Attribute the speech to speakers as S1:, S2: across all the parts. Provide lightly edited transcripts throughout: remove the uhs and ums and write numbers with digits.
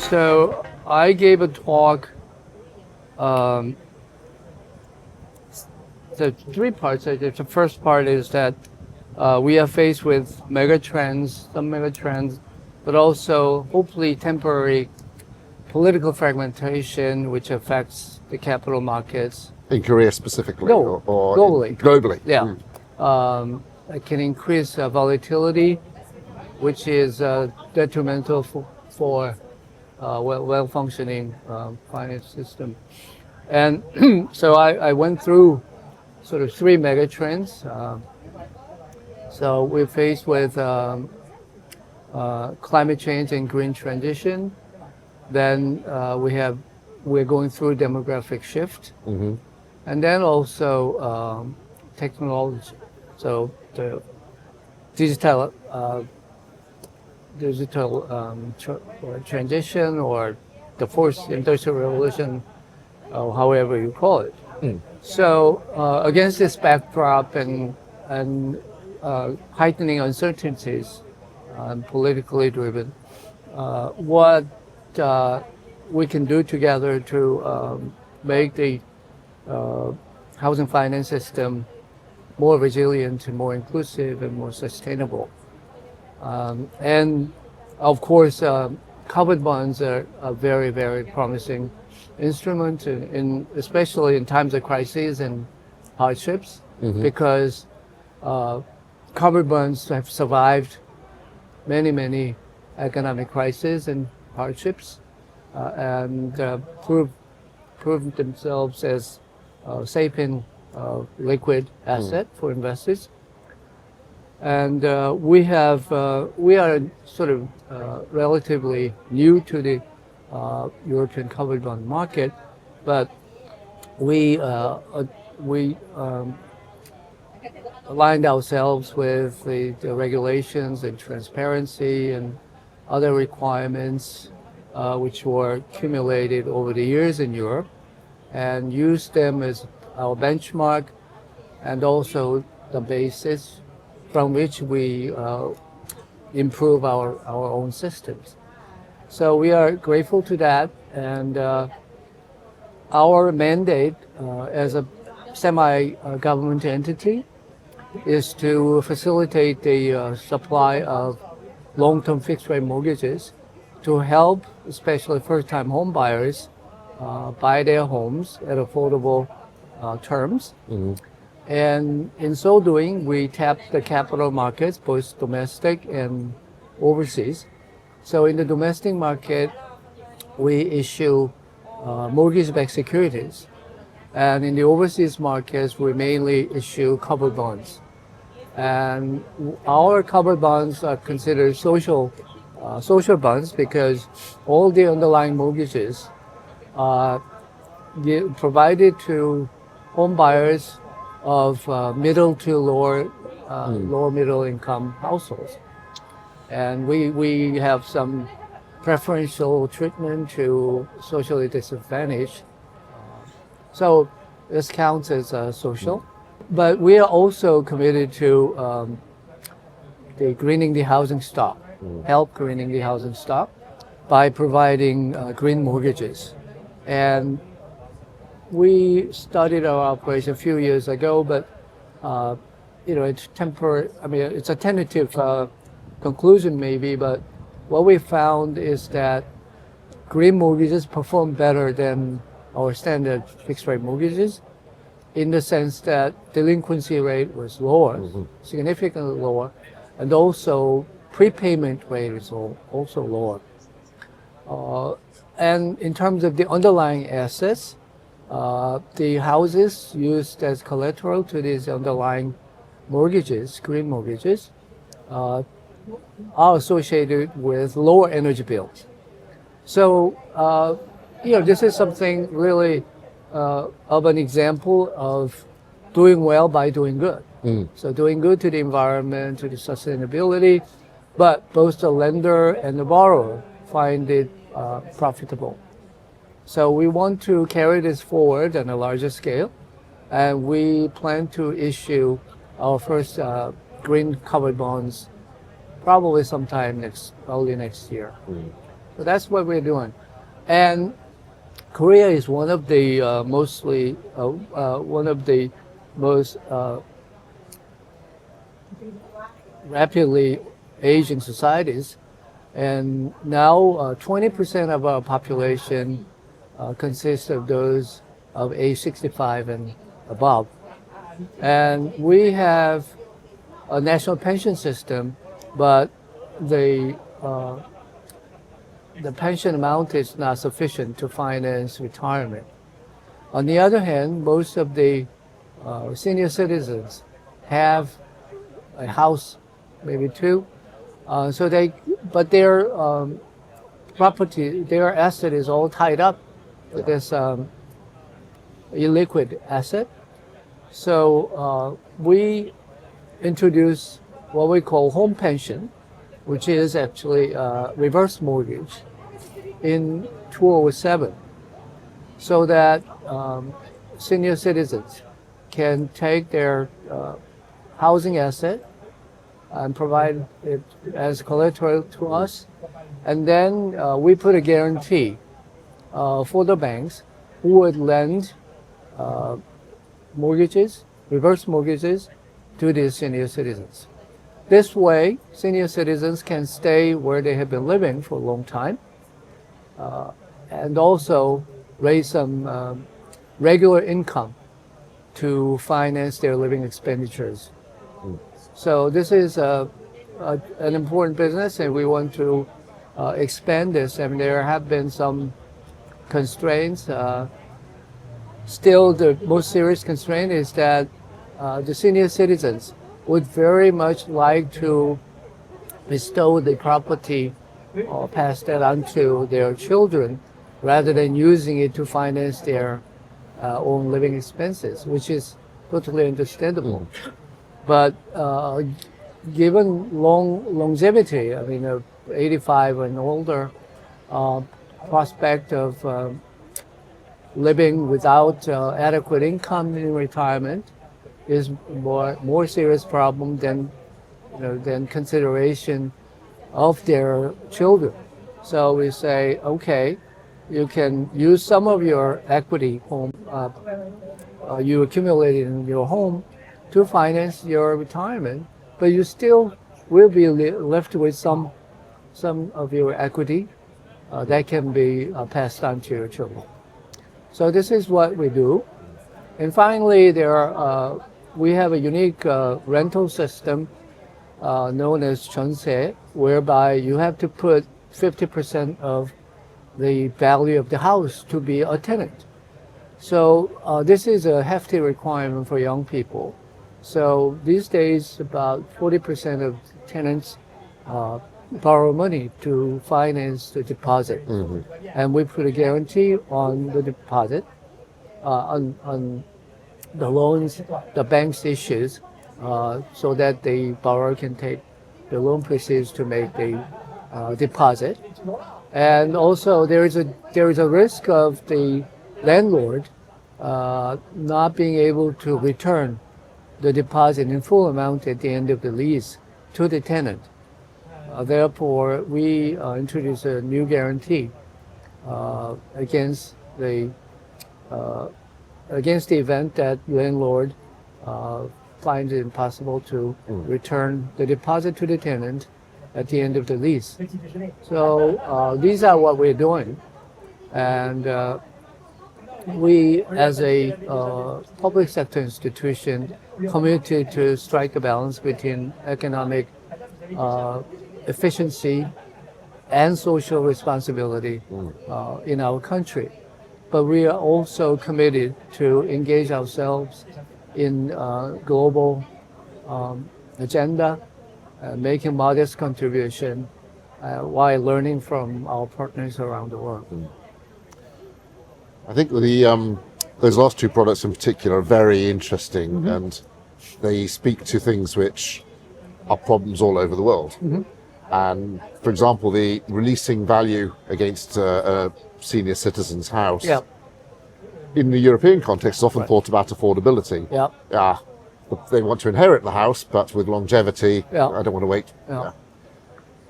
S1: So I gave a talk. Um, the three parts. The first part is that we are faced with some mega trends, but also hopefully temporary political fragmentation, which affects the capital markets.
S2: In Korea specifically?
S1: No,
S2: or
S1: globally.
S2: Globally?
S1: Yeah. It can increase volatility, which is detrimental for well-functioning finance system. And so I went through sort of three mega trends. So we're faced with climate change and green transition. Then we're going through demographic shift, and then also technology. So the digital transition, or the fourth industrial revolution, or however you call it. So against this backdrop and heightening uncertainties, politically driven, what we can do together to make the housing finance system more resilient and more inclusive and more sustainable. And of course, covered bonds are a very, very promising instrument, especially in times of crises and hardships, because covered bonds have survived many economic crises and hardships, and proved themselves as safe and liquid asset for investors. And we are sort of relatively new to the European covered bond market, but we aligned ourselves with the regulations and transparency and other requirements which were accumulated over the years in Europe, and used them as our benchmark and also the basis from which we improve our own systems. So we are grateful to that, and our mandate as a semi-government entity is to facilitate the supply of long-term fixed-rate mortgages to help especially first-time home buyers buy their homes at affordable terms. And in so doing, we tap the capital markets, both domestic and overseas. So in the domestic market, we issue mortgage-backed securities. And in the overseas markets, we mainly issue covered bonds. And our covered bonds are considered social bonds because all the underlying mortgages are provided to home buyers of middle to lower middle income households. And we have some preferential treatment to socially disadvantaged. So this counts as social. But we are also committed to greening the housing stock, help greening the housing stock by providing green mortgages. And we started our operation a few years ago, but it's temporary. I mean, it's a tentative conclusion maybe, but what we found is that green mortgages perform better than our standard fixed-rate mortgages, in the sense that delinquency rate was lower, significantly lower, and also prepayment rate is also lower. And in terms of the underlying assets, the houses used as collateral to these underlying mortgages, green mortgages, are associated with lower energy bills. So, this is something really of an example of doing well by doing good. So doing good to the environment, to the sustainability, but both the lender and the borrower find it profitable. So we want to carry this forward on a larger scale, and we plan to issue our first green covered bonds probably sometime early next year. So that's what we're doing. And Korea is one of the most rapidly aging societies. And now 20% of our population consists of those of age 65 and above. And we have a national pension system, but the pension amount is not sufficient to finance retirement. On the other hand, most of the senior citizens have a house, maybe two, but their property, their asset is all tied up with this illiquid asset. So we introduce what we call home pension, which is actually reverse mortgage in 2007, so that senior citizens can take their housing asset and provide it as collateral to us. And then we put a guarantee for the banks who would lend mortgages, reverse mortgages, to these senior citizens. This way, senior citizens can stay where they have been living for a long time, and also raise some regular income to finance their living expenditures. So this is an important business, and we want to expand this. I mean, there have been some constraints. Still, the most serious constraint is that the senior citizens would very much like to bestow the property or pass that on to their children rather than using it to finance their own living expenses, which is totally understandable. But given longevity, I mean, 85 and older, prospect of living without adequate income in retirement is more serious problem than consideration of their children. So we say, okay, you can use some of your equity home you accumulated in your home to finance your retirement, but you still will be left with some of your equity that can be passed on to your children. So this is what we do. And finally, we have a unique rental system known as 전세, whereby you have to put 50% of the value of the house to be a tenant. So this is a hefty requirement for young people. So these days, about 40% of tenants borrow money to finance the deposit. Mm-hmm. And we put a guarantee on the deposit, on the loans the banks issues, so that the borrower can take the loan proceeds to make the deposit. And also there is a risk of the landlord not being able to return the deposit in full amount at the end of the lease to the tenant. Therefore, we introduce a new guarantee against the event that landlord finds it impossible to return the deposit to the tenant at the end of the lease. So these are what we're doing, and we, as a public sector institution, committed to strike a balance between economic efficiency and social responsibility in our country. But we are also committed to engage ourselves in global agenda, making modest contribution while learning from our partners around the world.
S2: I think those last two products in particular are very interesting, and they speak to things which are problems all over the world. And for example, the releasing value against a senior citizen's house, in the European context, is often thought about affordability. They want to inherit the house, but with longevity, I don't want to wait.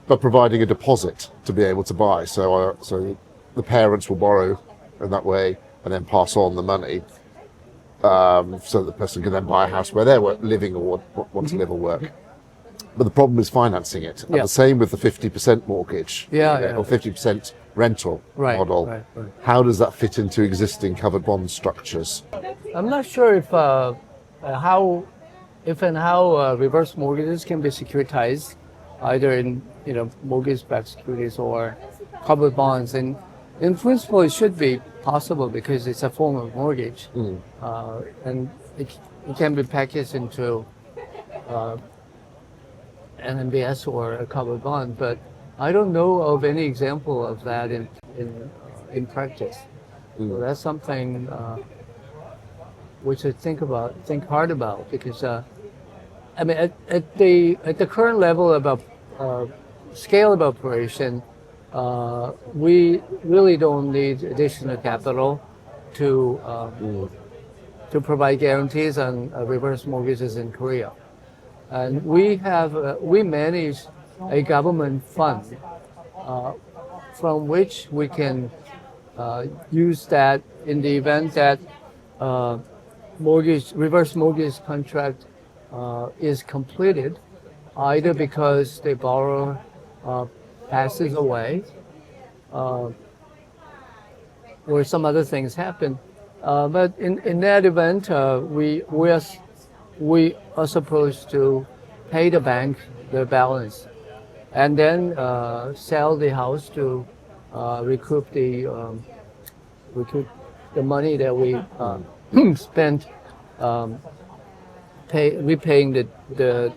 S2: but providing a deposit to be able to buy. So the parents will borrow in that way and then pass on the money, so that the person can then buy a house where they're living or want to live or work. But the problem is financing it. And the same with the 50% mortgage or 50% rental model. Right. How does that fit into existing covered bond structures?
S1: I'm not sure if how reverse mortgages can be securitized, either in mortgage-backed securities or covered bonds. And in principle, it should be possible because it's a form of mortgage, and it can be packaged into an MBS or a covered bond. But I don't know of any example of that in practice. So that's something we should think hard about, because I mean, at the current level of scale of operation, we really don't need additional capital to provide guarantees on reverse mortgages in Korea. And we manage a government fund from which we can use that in the event that reverse mortgage contract is completed, either because the borrower passes away or some other things happen. But in that event, we are supposed to pay the bank the balance and then sell the house to recoup the money that we spent repaying the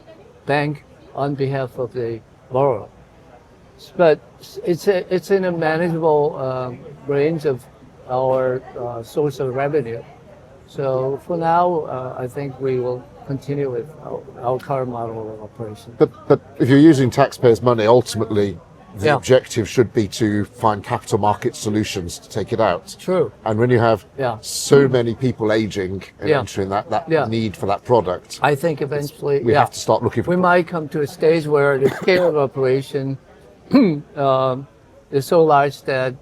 S1: bank on behalf of the borrower. But it's in a manageable range of our source of revenue. So for now, I think we will continue with our current model of operation.
S2: But if you're using taxpayers' money, ultimately the objective should be to find capital market solutions to take it out.
S1: True.
S2: And when you have so many people aging and entering that need for that product,
S1: I think eventually
S2: we have to start looking for.
S1: We might come to a stage where the scale of operation is so large that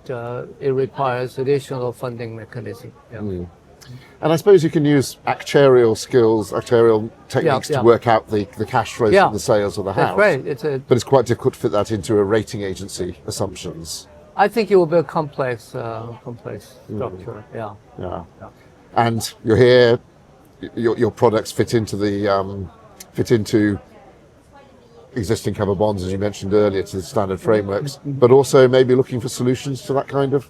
S1: it requires additional funding mechanism.
S2: And I suppose you can use actuarial techniques to work out the cash flows from the sales of the house.
S1: That's right.
S2: But it's quite difficult to fit that into a rating agency assumptions.
S1: I think it will be a complex structure. Yeah.
S2: And you're here. Your products fit into existing cover bonds, as you mentioned earlier, to the standard frameworks, but also maybe looking for solutions to that kind of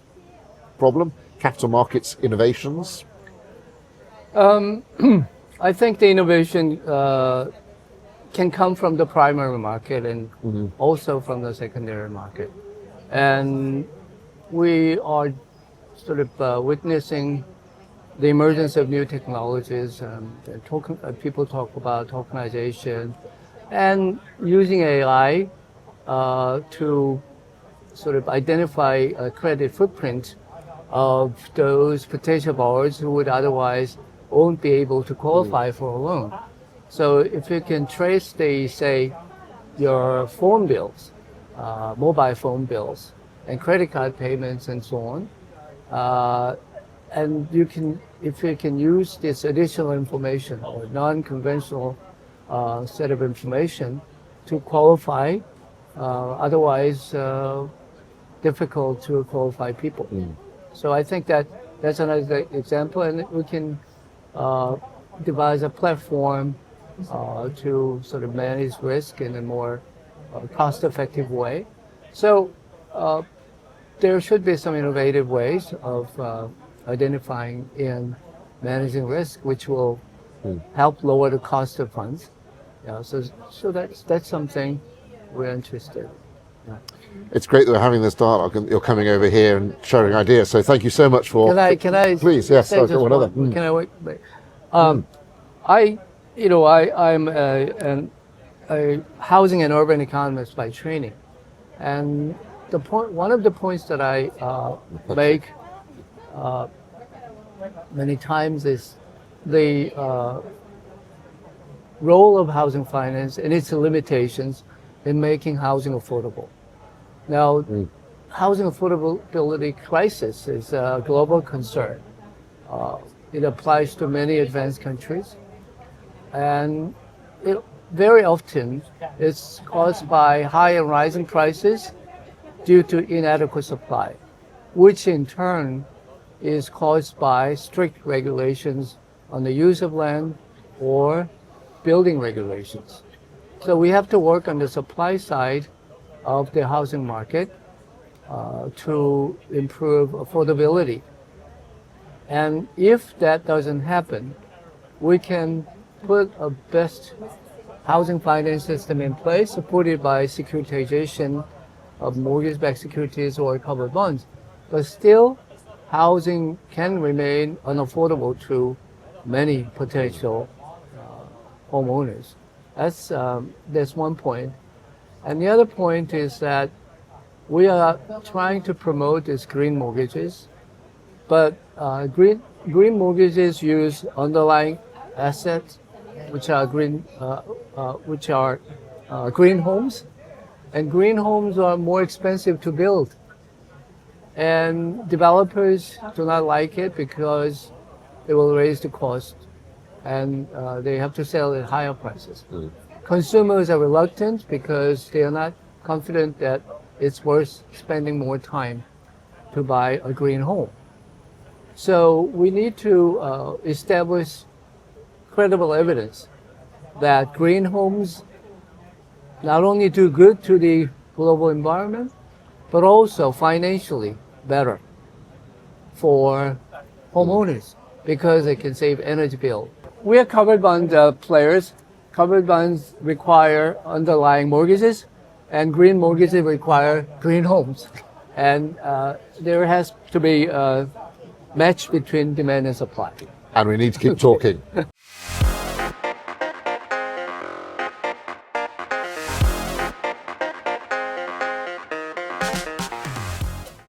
S2: problem. Capital markets innovations.
S1: I think the innovation can come from the primary market and also from the secondary market. And we are sort of witnessing the emergence of new technologies. People talk about tokenization and using AI to sort of identify a credit footprint of those potential borrowers who would otherwise won't be able to qualify for a loan. So if you can trace your phone bills, mobile phone bills, and credit card payments and so on, and if you can use this additional information or non-conventional set of information to qualify, otherwise difficult to qualify people. So I think that's another example, and we can devise a platform to sort of manage risk in a more cost-effective way. So there should be some innovative ways of identifying and managing risk, which will help lower the cost of funds. So that's something we're interested in.
S2: It's great that we're having this dialogue and you're coming over here and sharing ideas. So thank you so much for.
S1: Can I?
S2: Please, yes.
S1: Can I wait? I'm a housing and urban economist by training, and one of the points that I make many times is the role of housing finance and its limitations in making housing affordable. Now, housing affordability crisis is a global concern. It applies to many advanced countries, and it very often it's caused by high and rising prices due to inadequate supply, which in turn is caused by strict regulations on the use of land or building regulations. So we have to work on the supply side of the housing market to improve affordability. And if that doesn't happen, we can put a best housing finance system in place, supported by securitization of mortgage-backed securities or covered bonds. But still, housing can remain unaffordable to many potential homeowners. That's one point. And the other point is that we are trying to promote these green mortgages, but green mortgages use underlying assets, which are green homes, and green homes are more expensive to build. And developers do not like it because it will raise the cost, and they have to sell at higher prices. Consumers are reluctant because they are not confident that it's worth spending more time to buy a green home. So we need to establish credible evidence that green homes not only do good to the global environment, but also financially better for homeowners because they can save energy bill. We are covered bond players. Covered bonds require underlying mortgages, and green mortgages require green homes. And there has to be a match between demand and supply.
S2: And we need to keep talking.